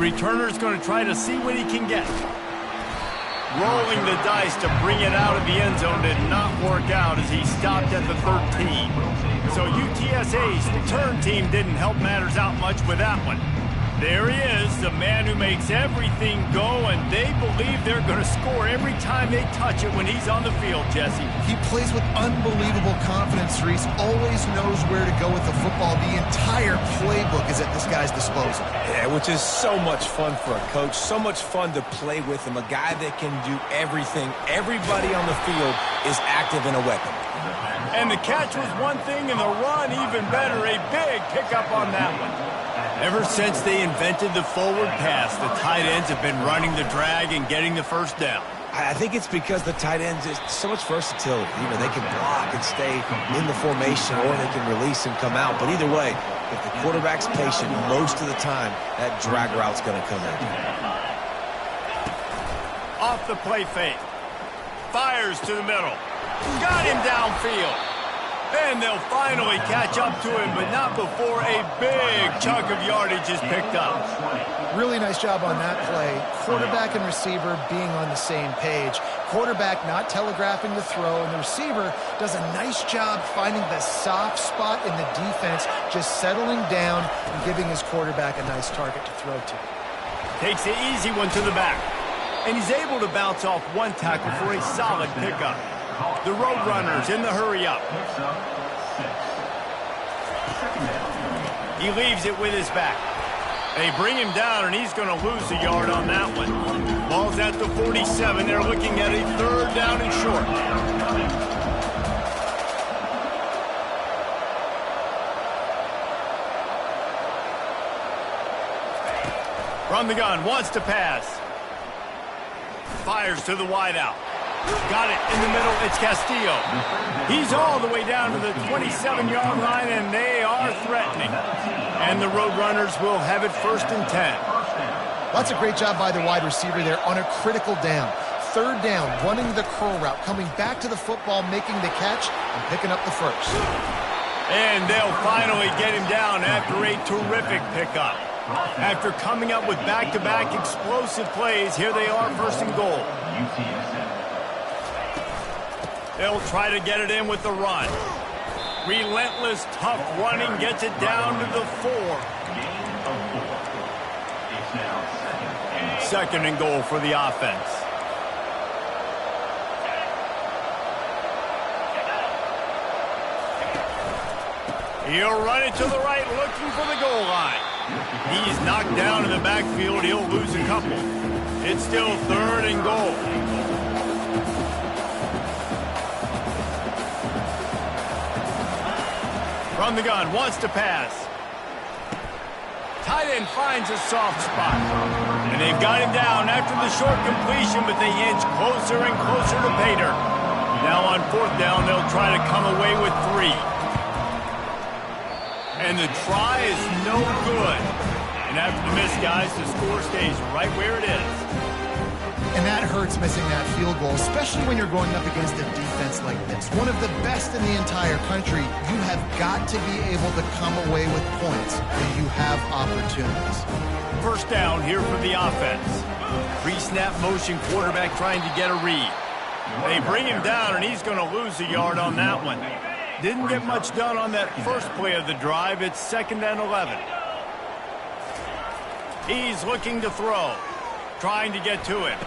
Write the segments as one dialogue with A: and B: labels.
A: returner's going to try to see what he can get. Rolling the dice to bring it out of the end zone did not work out as he stopped at the 13. So UTSA's return team didn't help matters out much with that one. There he is, the man who makes everything go, and they believe they're going to score every time they touch it when he's on the field, Jesse.
B: He plays with unbelievable confidence, Reese. Always knows where to go with the football. The entire playbook is at this guy's disposal.
C: Yeah, which is so much fun for a coach. So much fun to play with him. A guy that can do everything. Everybody on the field is active in a weapon.
A: And the catch was one thing, and the run even better. A big pickup on that one. Ever since they invented the forward pass, the tight ends have been running the drag and getting the first down.
C: I think it's because the tight ends is so much versatility. You know, they can block and stay in the formation, or they can release and come out. But either way, if the quarterback's patient most of the time, that drag route's going to come in.
A: Off the play fake. Fires to the middle. Got him downfield. And they'll finally catch up to him, but not before a big chunk of yardage is picked up.
B: Really nice job on that play. Quarterback and receiver being on the same page. Quarterback not telegraphing the throw, and the receiver does a nice job finding the soft spot in the defense, just settling down and giving his quarterback a nice target to throw to.
A: Takes the easy one to the back, and he's able to bounce off one tackle for a solid pickup. The Roadrunners in the hurry-up. He leaves it with his back. They bring him down, and he's going to lose a yard on that one. Ball's at the 47. They're looking at a third down and short. From the gun, wants to pass. Fires to the wideout. Got it in the middle. It's Castillo. He's all the way down to the 27-yard line, and they are threatening. And the Roadrunners will have it 1st and 10.
B: That's a great job by the wide receiver there on a critical down. Third down, running the curl route, coming back to the football, making the catch, and picking up the first.
A: And they'll finally get him down after a terrific pickup. After coming up with back-to-back explosive plays, here they are 1st and goal. They'll try to get it in with the run. Relentless, tough running gets it down to the 4. 2nd and goal for the offense. He'll run it to the right, looking for the goal line. He's knocked down in the backfield. He'll lose a couple. It's still 3rd and goal. From the gun, wants to pass. Tight end finds a soft spot. And they've got him down after the short completion, but they inch closer and closer to pay dirt. Now on 4th down, they'll try to come away with 3. And the try is no good. And after the miss, guys, the score stays right where it is.
B: And that hurts, missing that field goal, especially when you're going up against a defense like this. One of the best in the entire country. You have got to be able to come away with points when you have opportunities.
A: 1st down here for the offense. Pre-snap motion, quarterback trying to get a read. They bring him down, and he's going to lose a yard on that one. Didn't get much done on that first play of the drive. It's 2nd and 11. He's looking to throw, trying to get to it.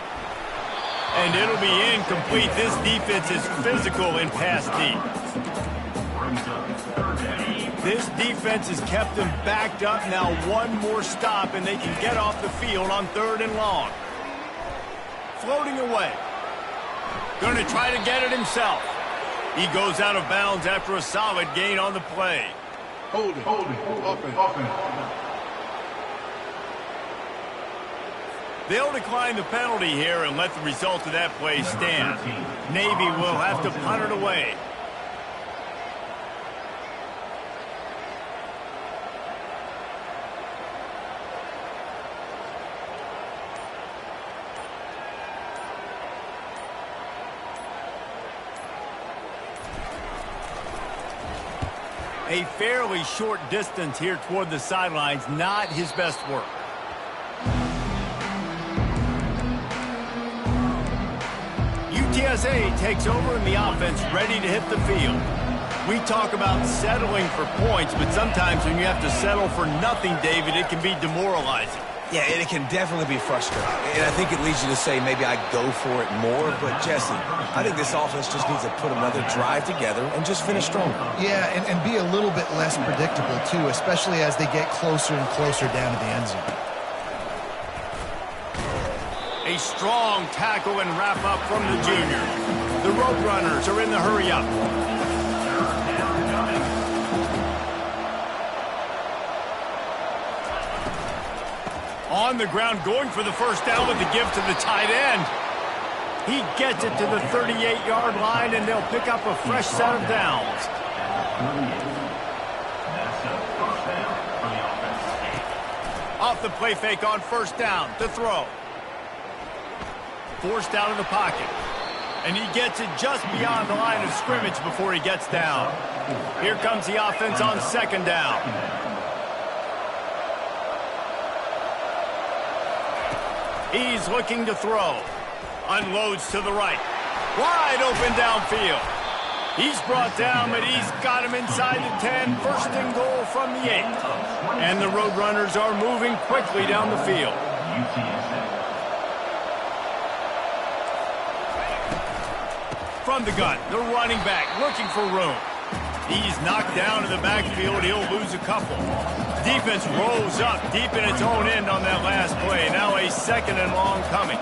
A: And it'll be incomplete. This defense is physical in pass deep. This defense has kept them backed up. Now one more stop, and they can get off the field on 3rd and long. Floating away. Going to try to get it himself. He goes out of bounds after a solid gain on the play.
D: Hold it, offense.
A: They'll decline the penalty here and let the result of that play stand. Navy will have to punt it away. A fairly short distance here toward the sidelines, not his best work. UTSA takes over and the offense ready to hit the field. We talk about settling for points, but sometimes when you have to settle for nothing, David, it can be demoralizing.
C: Yeah, and it can definitely be frustrating. And I think it leads you to say maybe I go for it more. But, Jesse, I think this offense just needs to put another drive together and just finish stronger.
B: Yeah, and be a little bit less predictable, too, especially as they get closer and closer down to the end zone.
A: A strong tackle and wrap-up from the junior. The Roadrunners are in the hurry-up. On the ground, going for the first down with the give to the tight end. He gets it to the 38-yard line, and they'll pick up a fresh set of downs. Off the play fake on first down to throw. Forced out of the pocket. And he gets it just beyond the line of scrimmage before he gets down. Here comes the offense on second down. He's looking to throw. Unloads to the right. Wide open downfield. He's brought down, but he's got him inside the 10. First and goal from the 8. And the Roadrunners are moving quickly down the field. From the gun, the running back looking for room. He's knocked down in the backfield. He'll lose a couple. Defense rolls up deep in its own end on that last play. Now a second and long coming.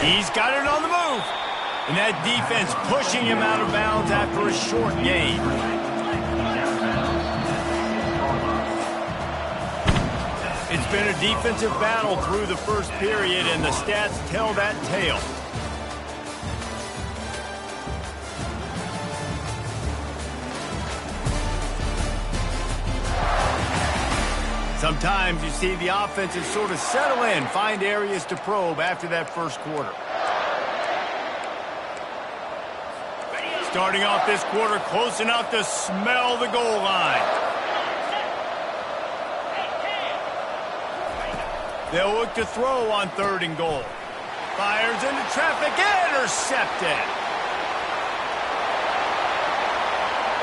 A: He's got it on the move. And that defense pushing him out of bounds after a short gain. It's been a defensive battle through the first period, and the stats tell that tale. Sometimes you see the offenses sort of settle in, find areas to probe after that first quarter. Starting off this quarter close enough to smell the goal line. They'll look to throw on third and goal. Fires into traffic, intercepted.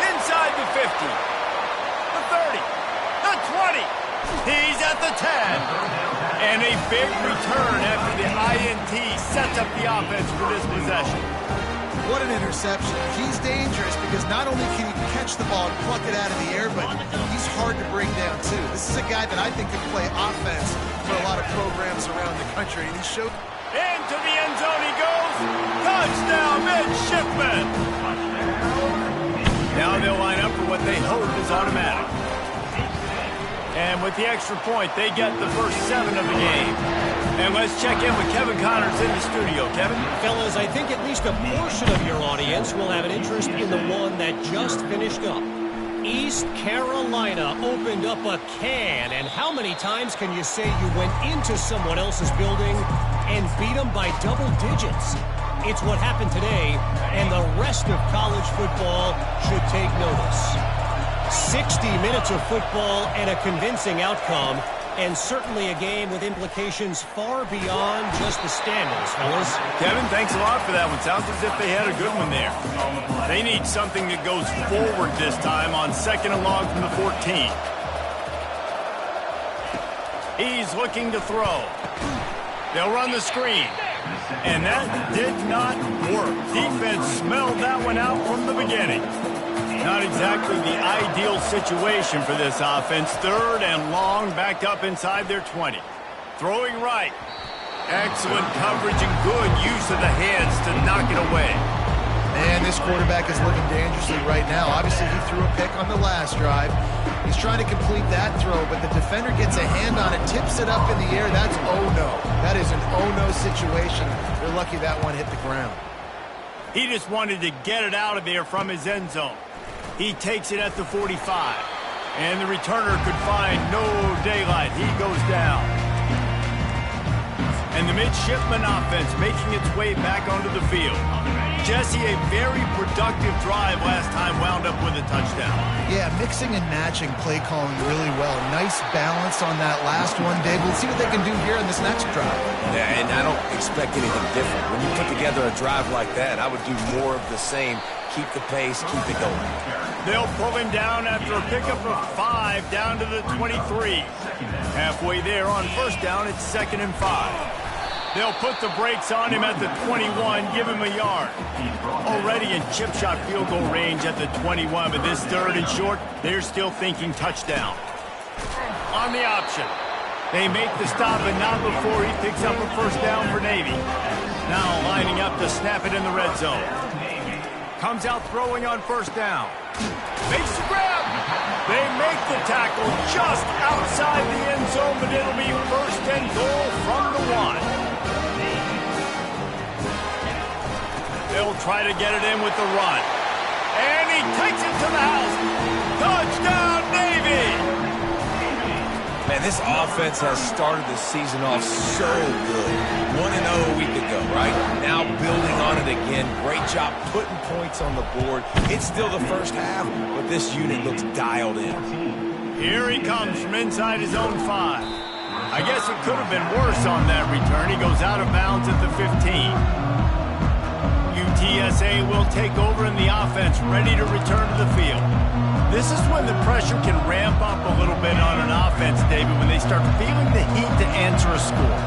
A: Inside the 50, the 30, the 20. He's at the 10. And a big return after the INT sets up the offense for this possession.
B: What an interception. He's dangerous because not only can he catch the ball and pluck it out of the air, but he's hard to bring down, too. This is a guy that I think can play offense for a lot of programs around the country. And he showed...
A: Into the end zone he goes. Touchdown, midshipman. Now they'll line up for what they hope is automatic. And with the extra point, they get the first 7 of the game. And let's check in with Kevin Connors in the studio. Kevin?
E: Fellas, I think at least a portion of your audience will have an interest in the one that just finished up. East Carolina opened up a can, and how many times can you say you went into someone else's building and beat them by double digits? It's what happened today, and the rest of college football should take notice. 60 minutes of football and a convincing outcome, and certainly a game with implications far beyond just the standings, fellas.
A: Kevin, thanks a lot for that one. Sounds as if they had a good one there. They need something that goes forward this time on second and long from the 14. He's looking to throw. They'll run the screen. And that did not work. Defense smelled that one out from the beginning. Not exactly the ideal situation for this offense. Third and long, backed up inside their 20. Throwing right. Excellent coverage and good use of the hands to knock it away.
B: Man, this quarterback is looking dangerously right now. Obviously, he threw a pick on the last drive. He's trying to complete that throw, but the defender gets a hand on it, tips it up in the air. That's oh-no. That is an oh-no situation. They're lucky that one hit the ground.
A: He just wanted to get it out of there from his end zone. He takes it at the 45. And the returner could find no daylight. He goes down. And the midshipman offense making its way back onto the field. Jesse, a very productive drive last time wound up with a touchdown.
B: Yeah, mixing and matching play calling really well. Nice balance on that last one, Dave. Let's see what they can do here in this next drive.
C: Yeah, and I don't expect anything different. When you put together a drive like that, I would do more of the same. Keep the pace, keep it going.
A: They'll pull him down after a pickup of 5 down to the 23. Halfway there on first down, it's 2nd and 5. They'll put the brakes on him at the 21, give him a yard. Already in chip shot field goal range at the 21, but this 3rd and short, they're still thinking touchdown. On the option, they make the stop, but not before he picks up a first down for Navy. Now lining up to snap it in the red zone. Comes out throwing on first down. Makes the grab. They make the tackle just outside the end zone, but it'll be 1st and goal from the 1. They'll try to get it in with the run. And he takes it to the house. Touchdown, Navy!
C: Man, this offense has started the season off so good. 1-0 a week ago, right? Now building on it again. Great job putting points on the board. It's still the first half, but this unit looks dialed in.
A: Here he comes from inside his own 5. I guess it could have been worse on that return. He goes out of bounds at the 15. UTSA will take over in the offense, ready to return to the field. This is when the pressure can ramp up a little bit on an offense, David, when they start feeling the heat to answer a score.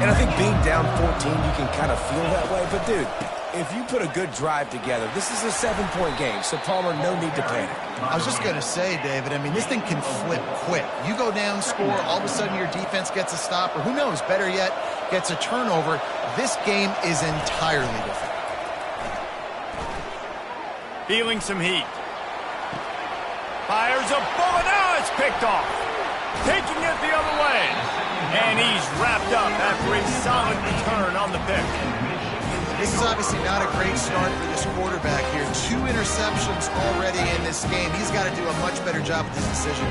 C: And I think being down 14, you can kind of feel that way. But, dude, if you put a good drive together, this is a 7-point game, so, Palmer, no need to panic.
B: I was just going to say, David, I mean, this thing can flip quick. You go down, score, all of a sudden your defense gets a stop, or who knows, better yet, gets a turnover. This game is entirely different.
A: Feeling some heat. Fires a bullet. Now it's picked off. Taking it the other way. And he's wrapped up after a solid return on the pick.
B: This is obviously not a great start for this quarterback here. 2 interceptions already in this game. He's got to do a much better job with this decision.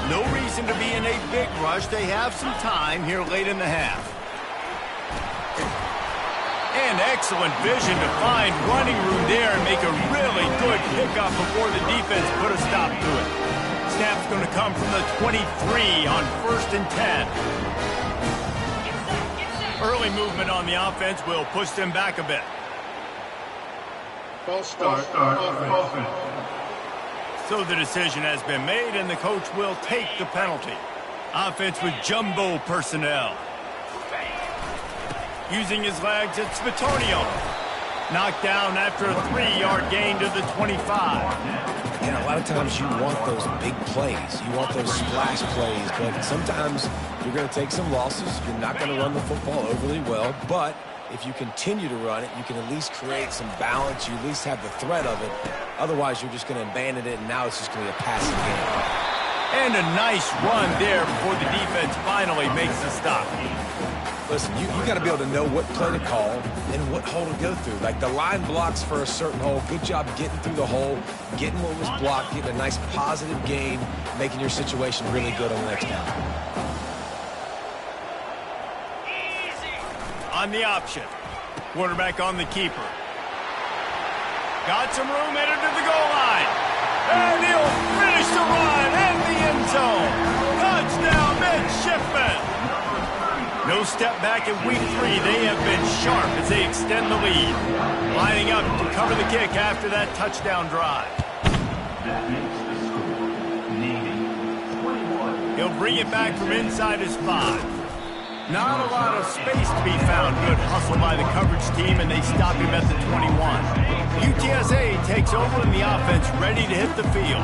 A: No reason to be in a big rush. They have some time here late in the half. And excellent vision to find running room there and make a really good pickup before the defense put a stop to it. Snap's going to come from the 23 on 1st and 10. Early movement on the offense will push them back a bit.
D: False start. Offense.
A: So the decision has been made, and the coach will take the penalty. Offense with jumbo personnel. Using his legs, it's Spatonio. Knocked down after a 3-yard gain to the 25.
C: And a lot of times you want those big plays. You want those splash plays. But sometimes you're going to take some losses. You're not going to run the football overly well. But if you continue to run it, you can at least create some balance. You at least have the threat of it. Otherwise, you're just going to abandon it, and now it's just going to be a passing game.
A: And a nice run there before the defense finally makes the stop.
C: Listen, you got to be able to know what play to call and what hole to go through. Like the line blocks for a certain hole. Good job getting through the hole, getting what was blocked, getting a nice positive gain, making your situation really good on the next down.
A: On the option. Quarterback on the keeper. Got some room, headed to the goal line. And he'll finish the run and the end zone. Touchdown, midshipman. No step back in week 3. They have been sharp as they extend the lead. Lining up to cover the kick after that touchdown drive. He'll bring it back from inside his 5. Not a lot of space to be found. Good hustle by the coverage team, and they stop him at the 21. UTSA takes over in the offense, ready to hit the field.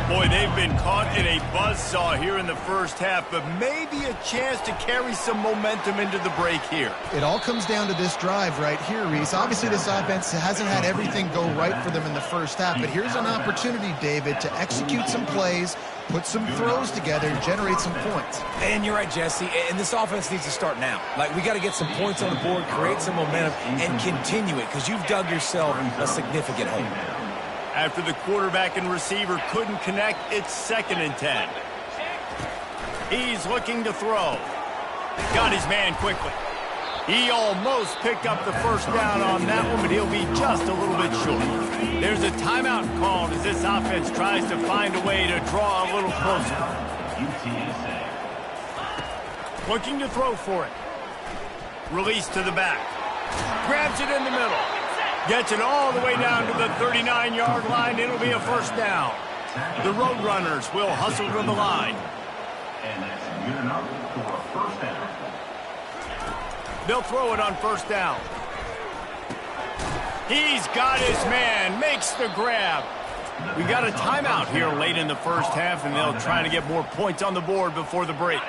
A: Boy, they've been caught in a buzzsaw here in the first half, but maybe a chance to carry some momentum into the break here.
B: It all comes down to this drive right here, Reese. Obviously, this offense hasn't had everything go right for them in the first half, but here's an opportunity, David, to execute some plays, put some throws together, and generate some points.
C: And you're right, Jesse, and this offense needs to start now. Like, we got to get some points on the board, create some momentum, and continue it, because you've dug yourself a significant hole.
A: After the quarterback and receiver couldn't connect, it's 2nd and 10. He's looking to throw. Got his man quickly. He almost picked up the first down on that one, but he'll be just a little bit short. There's a timeout called as this offense tries to find a way to draw a little closer.
D: UTSA.
A: Looking to throw for it. Release to the back. Grabs it in the middle. Gets it all the way down to the 39-yard line. It'll be a first down. The Roadrunners will hustle to the line.
D: And that's good enough for a first down.
A: They'll throw it on first down. He's got his man. Makes the grab. We got a timeout here late in the first half, and they'll try to get more points on the board before the break.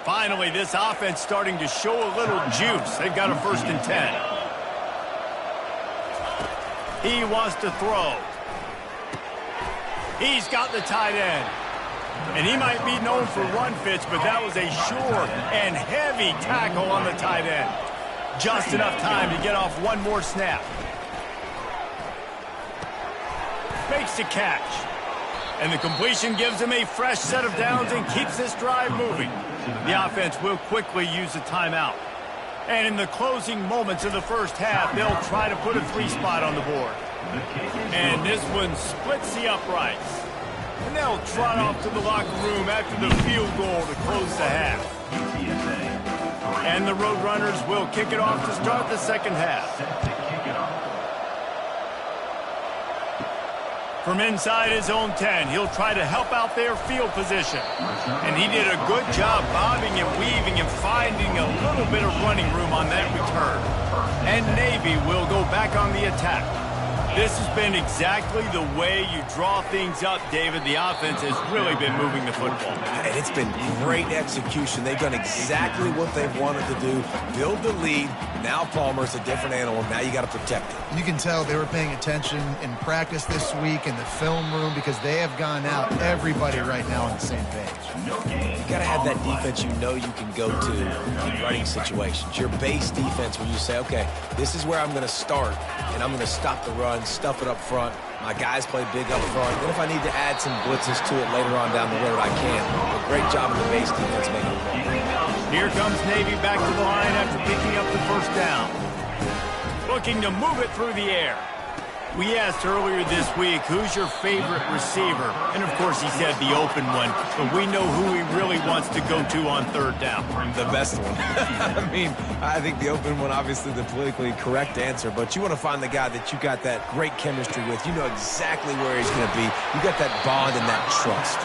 A: Finally, this offense starting to show a little juice. They've got a 1st and 10. He wants to throw. He's got the tight end. And he might be known for run fits, but that was a sure and heavy tackle on the tight end. Just enough time to get off one more snap. Makes the catch. And the completion gives him a fresh set of downs and keeps this drive moving. The offense will quickly use a timeout. And in the closing moments of the first half, they'll try to put a 3-spot on the board. And this one splits the uprights. And they'll trot off to the locker room after the field goal to close the half. And the Roadrunners will kick it off to start the second half. From inside his own 10, he'll try to help out their field position. And he did a good job bobbing and weaving and finding a little bit of running room on that return. And Navy will go back on the attack. This has been exactly the way you draw things up, David. The offense has really been moving the football.
C: And it's been great execution. They've done exactly what they've wanted to do. Build the lead. Now Palmer's a different animal. Now you got to protect it.
B: You can tell they were paying attention in practice this week in the film room because they have gone out, everybody right now on the same page.
C: You got to have that defense you know you can go to in running situations. Your base defense where you say, okay, this is where I'm going to start, and I'm going to stop the run, stuff it up front. My guys play big up front. Then if I need to add some blitzes to it later on down the road, I can. But great job in the base defense making it work.
A: Here comes Navy back to the line after picking up the first down. Looking to move it through the air. We asked earlier this week, who's your favorite receiver? And, of course, he said the open one. But we know who he really wants to go to on third down.
C: The best one. I mean, I think the open one, obviously the politically correct answer. But you want to find the guy that you got that great chemistry with. You know exactly where he's going to be. You got that bond and that trust.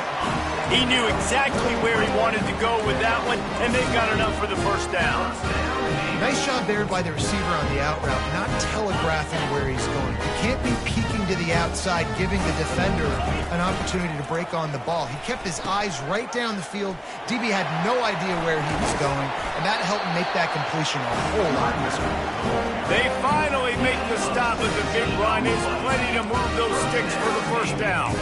A: He knew exactly where he wanted to go with that one, and they've got enough for the first down.
B: Nice job there by the receiver on the out route, not telegraphing where he's going. You can't be peeking to the outside, giving the defender an opportunity to break on the ball. He kept his eyes right down the field. DB had no idea where he was going, and that helped make that completion a whole lot easier.
A: They finally make the stop with the big run. Is plenty to move those sticks for the first down.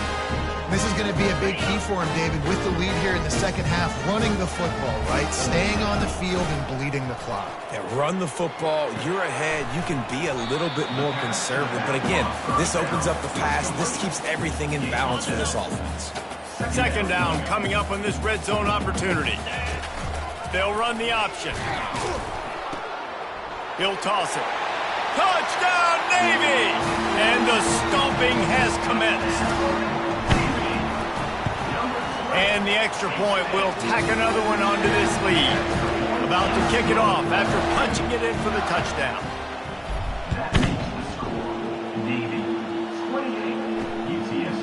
B: This is going to be a big key for him, David, with the lead here in the second half, running the football, right? Staying on the field and bleeding the clock.
C: Yeah, run the football. You're ahead. You can be a little bit more conservative. But again, this opens up the pass. This keeps everything in balance for this offense.
A: Second down coming up on this red zone opportunity. They'll run the option. He'll toss it. Touchdown, Navy! And the stomping has commenced. And the extra point will tack another one onto this lead. About to kick it off after punching it in for the touchdown.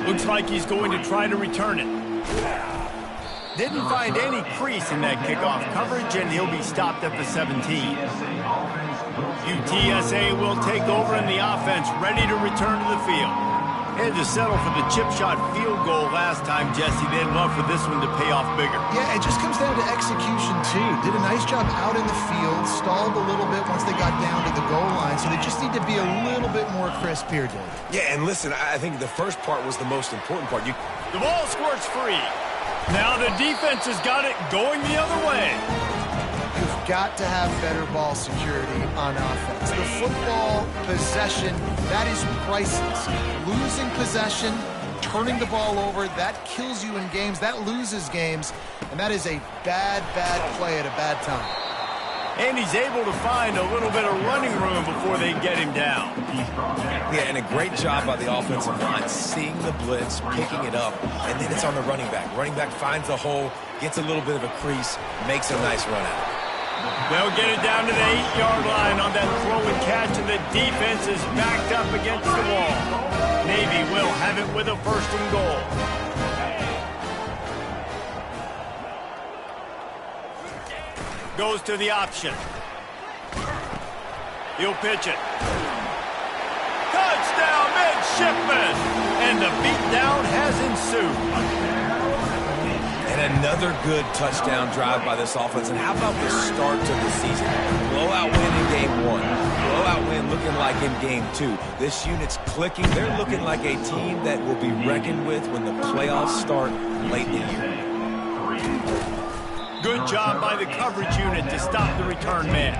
A: Looks like he's going to try to return it. Didn't find any crease in that kickoff coverage, and he'll be stopped at the 17. UTSA will take over in the offense, ready to return to the field. Had to settle for the chip shot field goal last time, Jesse. They'd love for this one to pay off bigger.
B: Yeah, it just comes down to execution, too. Did a nice job out in the field, stalled a little bit once they got down to the goal line, so they just need to be a little bit more crisp here, David.
C: Yeah, and listen, I think the first part was the most important part.
A: The ball squirts free. Now the defense has got it going the other way.
B: You've got to have better ball security on offense. The football possession, that is priceless. Losing possession, turning the ball over, that kills you in games, that loses games, and that is a bad, bad play at a bad time.
A: And he's able to find a little bit of running room before they get him down.
C: Yeah, and a great job by the offensive line, seeing the blitz, picking it up, and then it's on the running back. Running back finds a hole, gets a little bit of a crease, makes a nice run out.
A: They'll get it down to the 8-yard line on that throw and catch, and the defense is backed up against the wall. Navy will have it with a 1st and goal. Goes to the option. He'll pitch it. Touchdown, midshipman! And the beatdown has ensued.
C: And another good touchdown drive by this offense. And how about the start to the season? Blowout win in game 1. Blowout win looking like in game 2. This unit's clicking. They're looking like a team that will be reckoned with when the playoffs start late in the year.
A: Good job by the coverage unit to stop the return man.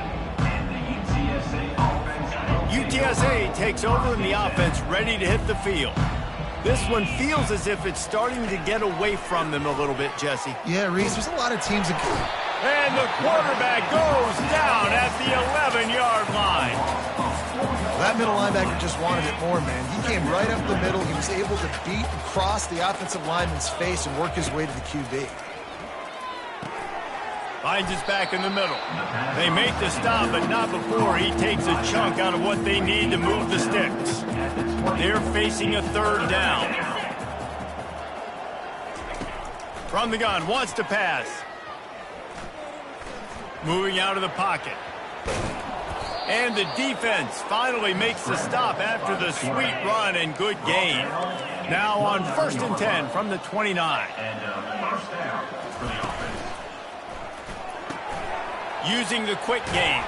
A: UTSA takes over in the offense, ready to hit the field. This one feels as if it's starting to get away from them a little bit, Jesse.
B: Yeah, Reese, there's a lot of teams that...
A: And the quarterback goes down at the 11-yard line.
B: Well, that middle linebacker just wanted it more, man. He came right up the middle. He was able to beat and cross the offensive lineman's face and work his way to the QB.
A: Finds his back in the middle. They make the stop, but not before he takes a chunk out of what they need to move the sticks. They're facing a 3rd down. From the gun, wants to pass. Moving out of the pocket. And the defense finally makes the stop after the sweet run and good gain. Now on 1st and 10 from the 29. Using the quick game.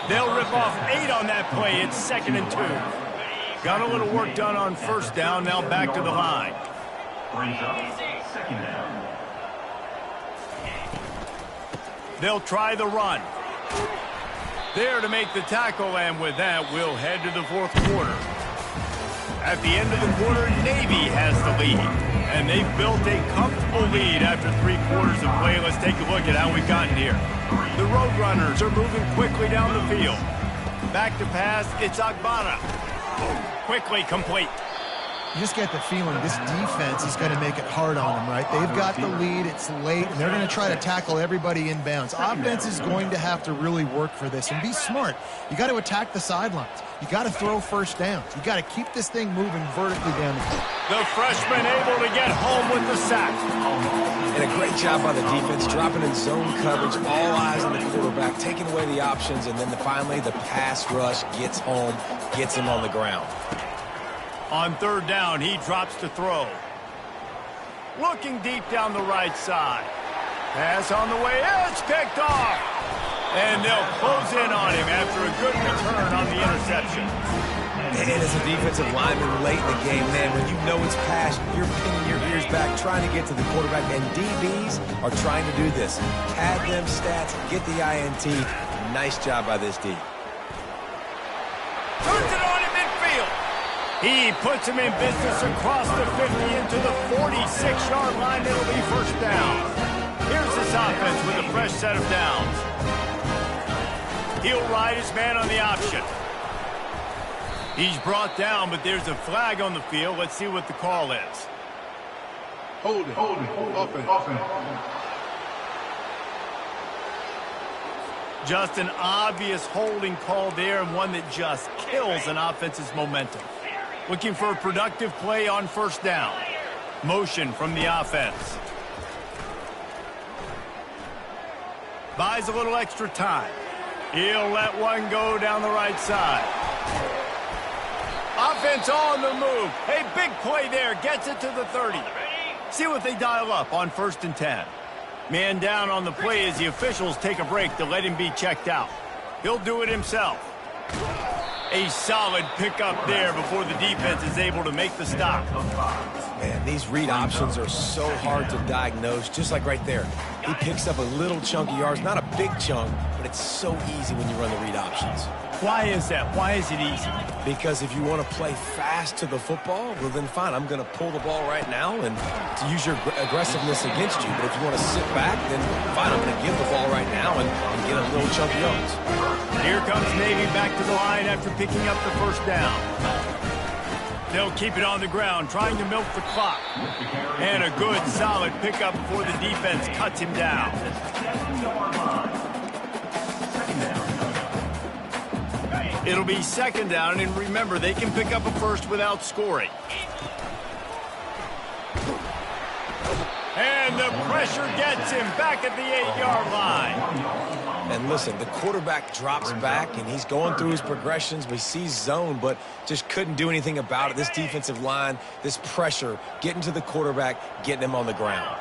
A: They'll rip off 8 on that play. It's 2nd and 2. Got a little work done on 1st down. Now back to the line. They'll try the run. There to make the tackle, and with that, we'll head to the 4th quarter. At the end of the quarter, Navy has the lead. And they've built a comfortable lead after 3 quarters of play. Let's take a look at how we've gotten here. The Roadrunners are moving quickly down the field. Back to pass, it's Agbana. Quickly complete.
B: You just get the feeling this defense is going to make it hard on them, right? They've got the lead, it's late, and they're going to try to tackle everybody inbounds. Offense is going to have to really work for this and be smart. You got to attack the sidelines. You got to throw 1st downs. You got to keep this thing moving vertically down the field.
A: The freshman able to get home with the sack.
C: And a great job by the defense, dropping in zone coverage, all eyes on the quarterback, taking away the options, and then finally the pass rush gets home, gets him on the ground.
A: On 3rd down, he drops to throw. Looking deep down the right side. Pass on the way, it's picked off. And they'll close in on him after a good return on the interception.
C: And as a defensive lineman late in the game, man, when you know it's past, you're pinning your ears back, trying to get to the quarterback, and DBs are trying to do this. Pad them stats, get the INT. Nice job by this D.
A: Turns it on in midfield. He puts him in business across the 50 into the 46-yard line. It'll be 1st down. Here's this offense with a fresh set of downs. He'll ride his man on the option. He's brought down, but there's a flag on the field. Let's see what the call is.
F: Hold it. Offense.
A: Just an obvious holding call there, and one that just kills an offense's momentum. Looking for a productive play on 1st down. Motion from the offense. Buys a little extra time. He'll let one go down the right side. Offense on the move. A big play there. Gets it to the 30. See what they dial up on 1st and 10. Man down on the play as the officials take a break to let him be checked out. He'll do it himself. A solid pickup there before the defense is able to make the stop.
C: Man, these read options are so hard to diagnose, just like right there. He picks up a little chunk of yards, not a big chunk, but it's so easy when you run the read options.
A: Why is that? Why is it easy?
C: Because if you want to play fast to the football, well, then fine, I'm going to pull the ball right now and to use your aggressiveness against you. But if you want to sit back, then fine, I'm going to give the ball right now and get a little chunk of yards.
A: Here comes Navy back to the line after picking up the first down. They'll keep it on the ground, trying to milk the clock. And a good, solid pickup before the defense cuts him down. It'll be second down, and remember, they can pick up a first without scoring. And the pressure gets him back at the 8-yard line.
C: And listen, the quarterback drops back, and he's going through his progressions. We see zone, but just couldn't do anything about it. This defensive line, this pressure, getting to the quarterback, getting him on the ground.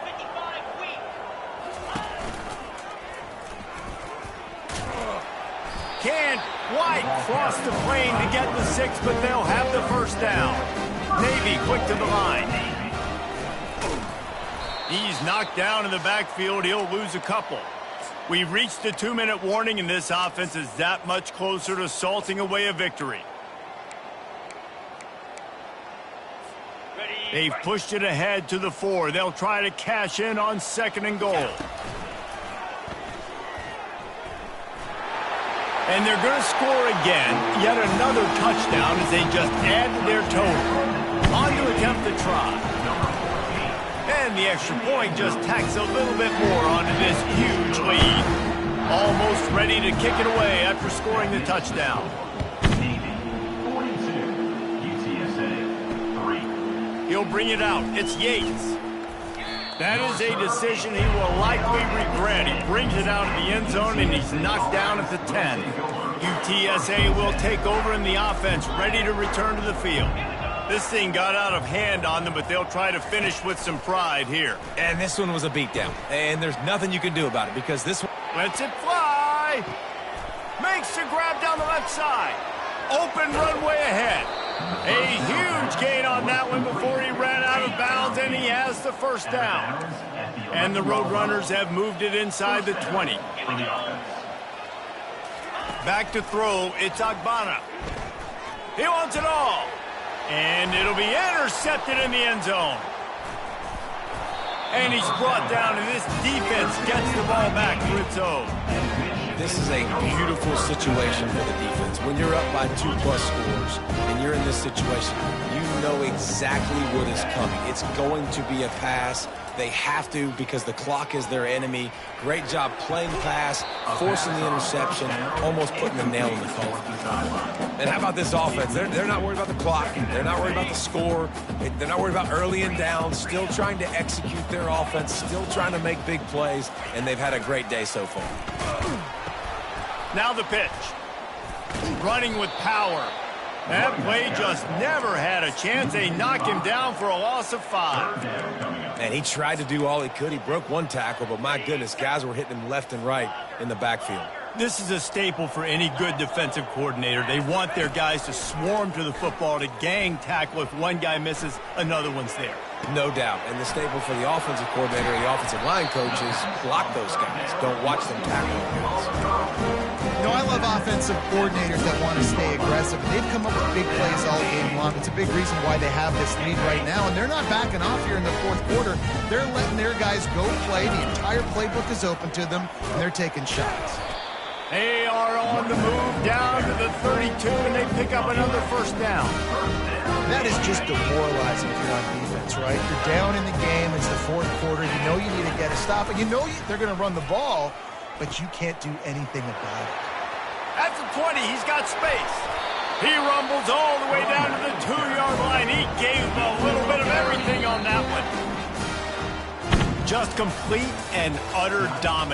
A: Can't quite cross the plane to get the 6, but they'll have the first down. Navy quick to the line. He's knocked down in the backfield. He'll lose a couple. We've reached the 2-minute warning, and this offense is that much closer to salting away a victory. They've pushed it ahead to the 4. They'll try to cash in on 2nd and goal. And they're going to score again, yet another touchdown as they just add to their total. On to attempt the try. And the extra point just tacks a little bit more onto this huge lead. Almost ready to kick it away after scoring the touchdown.
D: 42, UTSA 3.
A: He'll bring it out. It's Yates. That is a decision he will likely regret. He brings it out of the end zone, and he's knocked down at the 10. UTSA will take over in the offense, ready to return to the field. This thing got out of hand on them, but they'll try to finish with some pride here.
C: And this one was a beatdown, and there's nothing you can do about it because this one...
A: Lets it fly. Makes the grab down the left side. Open runway ahead. A huge gain on that one before he ran out of bounds, and he has the first down. And the Roadrunners have moved it inside the 20. Back to throw, it's Agbana. He wants it all. And it'll be intercepted in the end zone. And he's brought down, and this defense gets the ball back for its own.
C: This is a beautiful situation for the defense. When you're up by 2+ scores and you're in this situation, you know exactly what is coming. It's going to be a pass. They have to because the clock is their enemy. Great job playing pass, forcing the interception, almost putting the nail in the coffin. And how about this offense? They're not worried about the clock. They're not worried about the score. They're not worried about early and down. Still trying to execute their offense. Still trying to make big plays. And they've had a great day so far.
A: Now the pitch. Running with power. That play just never had a chance. They knock him down for a loss of 5.
C: And he tried to do all he could. He broke one tackle, but my goodness, guys were hitting him left and right in the backfield.
A: This is a staple for any good defensive coordinator. They want their guys to swarm to the football, to gang tackle. If one guy misses, another one's there.
C: No doubt. And the staple for the offensive coordinator and the offensive line coaches, block those guys. Don't watch them tackle guys.
B: You know, I love offensive coordinators that want to stay aggressive. They've come up with big plays all game long. It's a big reason why they have this lead right now. And they're not backing off here in the fourth quarter. They're letting their guys go play. The entire playbook is open to them, and they're taking shots.
A: They are on the move down to the 32, and they pick up another first down.
B: That is just demoralizing if you're on defense, right? You're down in the game. It's the fourth quarter. You know you need to get a stop. And you know they're going to run the ball, but you can't do anything about it.
A: At the 20, he's got space. He rumbles all the way down to the 2-yard line. He gave a little bit of everything on that one. Just complete and utter dominance.